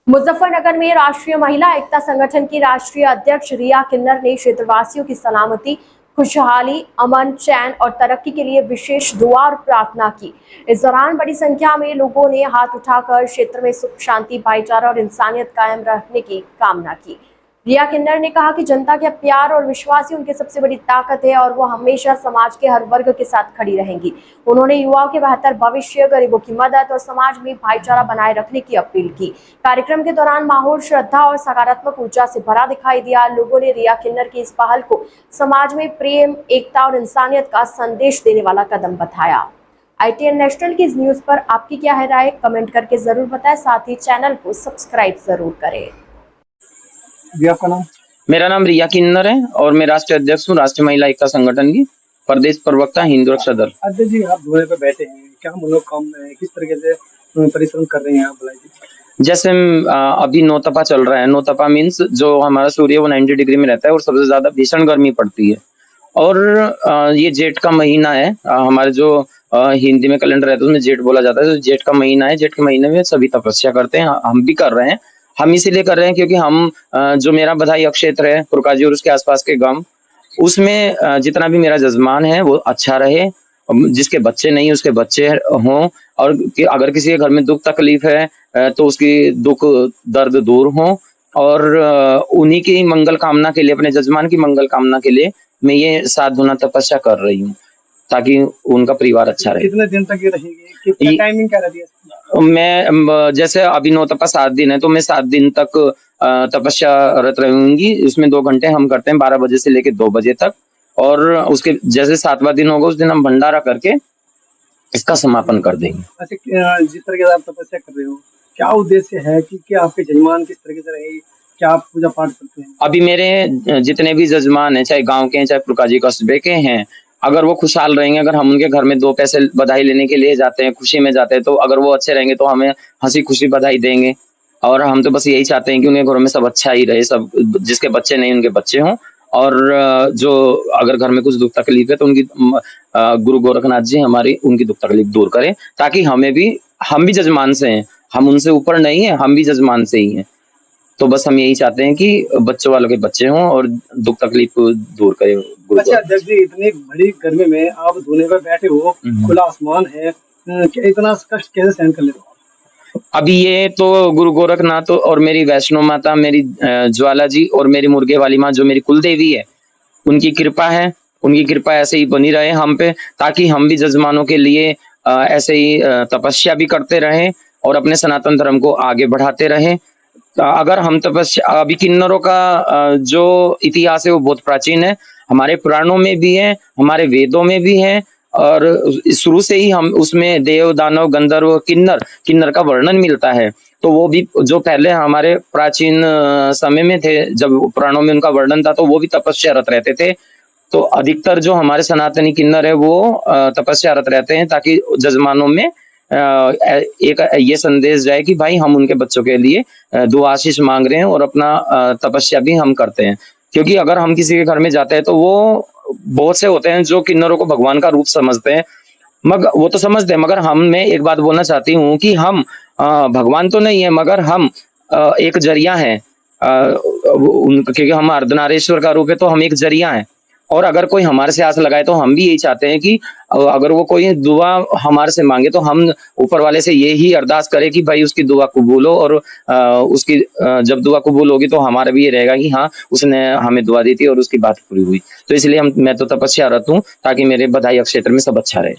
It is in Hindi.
मुजफ्फरनगर में राष्ट्रीय महिला एकता संगठन की राष्ट्रीय अध्यक्ष रिया किन्नर ने क्षेत्रवासियों की सलामती, खुशहाली, अमन, चैन और तरक्की के लिए विशेष दुआ और प्रार्थना की। इस दौरान बड़ी संख्या में लोगों ने हाथ उठाकर क्षेत्र में सुख, शांति, भाईचारा और इंसानियत कायम रखने की कामना की। रिया किन्नर ने कहा कि जनता के प्यार और विश्वास ही उनकी सबसे बड़ी ताकत है और वो हमेशा समाज के हर वर्ग के साथ खड़ी रहेंगी। उन्होंने युवाओं के बेहतर भविष्य, गरीबों की मदद और समाज में भाईचारा बनाए रखने की अपील की। कार्यक्रम के दौरान माहौल श्रद्धा और सकारात्मक ऊर्जा से भरा दिखाई दिया। लोगों ने रिया किन्नर की इस पहल को समाज में प्रेम, एकता और इंसानियत का संदेश देने वाला कदम बताया। ITN नेशनल की इस न्यूज पर आपकी क्या है राय, कमेंट करके जरूर बताएं। साथ ही चैनल को सब्सक्राइब जरूर करें। जी, आपका नाम? मेरा नाम रिया किन्नर है और मैं राष्ट्रीय अध्यक्ष हूँ राष्ट्रीय महिला एकता संगठन की, प्रदेश प्रवक्ता हिंदू रक्षा दल। अध्यक्ष जी, आप धुएं पे बैठे हैं, क्या मनोकामना है, किस तरीके से परिश्रम कर रहे हैं आप? जैसे अभी नौतपा चल रहा है। नौतपा मीन्स जो हमारा सूर्य वो 90 डिग्री में रहता है और सबसे ज्यादा भीषण गर्मी पड़ती है। और ये जेठ का महीना है। हमारे जो हिंदी में कैलेंडर रहता है उसमें जेठ बोला जाता है। तो जेठ का महीना है। जेठ के महीने में सभी तपस्या करते हैं, हम भी कर रहे हैं। हम इसीलिए कर रहे हैं क्योंकि हम जो मेरा बधाई क्षेत्र है पुरकाजी और उसके आसपास के गांव, उसमें जितना भी मेरा जजमान है वो अच्छा रहे, जिसके बच्चे नहीं उसके बच्चे हों, और अगर किसी के घर में दुख तकलीफ है तो उसकी दुख दर्द दूर हो। और उन्हीं की मंगल कामना के लिए, अपने जजमान की मंगल कामना के लिए मैं ये 7 गुना तपस्या कर रही हूँ ताकि उनका परिवार अच्छा रहे। कितने दिन तक ये रहेगी? कितना टाइमिंग क्या रहती है? मैं जैसे अभी नौतपा 7 दिन है तो मैं 7 दिन तक तपस्यारत रहूंगी। उसमें 2 घंटे हम करते हैं 12 बजे से लेकर 2 बजे तक। और उसके जैसे 7वां दिन होगा उस दिन हम भंडारा करके इसका समापन कर देंगे। अच्छा, जिस तरीके से आप तपस्या कर रहे हो, क्या उद्देश्य है कि क्या आपके जजमान किस तरीके से रहेगी, क्या आप पूजा पाठ करते हैं? अभी मेरे जितने भी जजमान हैं, चाहे गांव के हैं चाहे पुरकाजी कस्बे के हैं, अगर वो खुशहाल रहेंगे, अगर हम उनके घर में 2 पैसे बधाई लेने के लिए जाते हैं, खुशी में जाते हैं, तो अगर वो अच्छे रहेंगे तो हमें हंसी खुशी बधाई देंगे। और हम तो बस यही चाहते हैं कि उनके घरों में सब अच्छा ही रहे, सब जिसके बच्चे नहीं उनके बच्चे हों। और जो अगर घर में कुछ दुख तकलीफ है तो उनकी गुरु गोरखनाथ जी हमारी उनकी दुख तकलीफ दूर करें, ताकि हम भी जजमान से हैं, हम उनसे ऊपर नहीं है, हम भी जजमान से ही हैं। तो बस हम यही चाहते हैं कि बच्चों वालों के बच्चे हों और दुख तकलीफ को दूर करे। अच्छा अध्यक्ष जी, इतनी बड़ी गर्मी में आप धुएं पर बैठे हो, खुला आसमान है, क्या इतना कष्ट कैसे सहन कर लेते हो? अभी ये तो गुरु गोरखनाथ और मेरी वैष्णो माता, मेरी ज्वाला जी और मेरी मुर्गे वाली माँ जो मेरी कुल देवी है, उनकी कृपा है। उनकी कृपा ऐसे ही बनी रहे हम पे, ताकि हम भी जजमानों के लिए ऐसे ही तपस्या भी करते रहें और अपने सनातन धर्म को आगे बढ़ाते रहें। अगर हम तपस्या, अभी किन्नरों का जो इतिहास है वो बहुत प्राचीन है, हमारे पुराणों में भी है, हमारे वेदों में भी है। और शुरू से ही हम उसमें देव, दानव, गंधर्व, किन्नर का वर्णन मिलता है। तो वो भी जो पहले हमारे प्राचीन समय में थे, जब पुराणों में उनका वर्णन था, तो वो भी तपस्यारत रहते थे। तो अधिकतर जो हमारे सनातनी किन्नर है वो तपस्यारत रहते हैं, ताकि जजमानों में एक ये संदेश जाए कि भाई हम उनके बच्चों के लिए दुआ आशीष मांग रहे हैं और अपना तपस्या भी हम करते हैं। क्योंकि अगर हम किसी के घर में जाते हैं तो वो बहुत से होते हैं जो किन्नरों को भगवान का रूप समझते हैं, मगर वो तो समझते हैं, मगर मैं एक बात बोलना चाहती हूँ कि हम भगवान तो नहीं है, मगर हम एक जरिया है, क्योंकि हम अर्धनारीश्वर का रूप है, तो हम एक जरिया है। और अगर कोई हमारे से आस लगाए तो हम भी यही चाहते हैं कि अगर वो कोई दुआ हमारे से मांगे तो हम ऊपर वाले से यही अरदास करें कि भाई उसकी दुआ कबूल हो। और उसकी जब दुआ कबूल होगी तो हमारा भी ये रहेगा कि हाँ उसने हमें दुआ दी थी और उसकी बात पूरी हुई। तो इसलिए मैं तो तपस्यारत हूँ ताकि मेरे बधाई क्षेत्र में सब अच्छा रहे।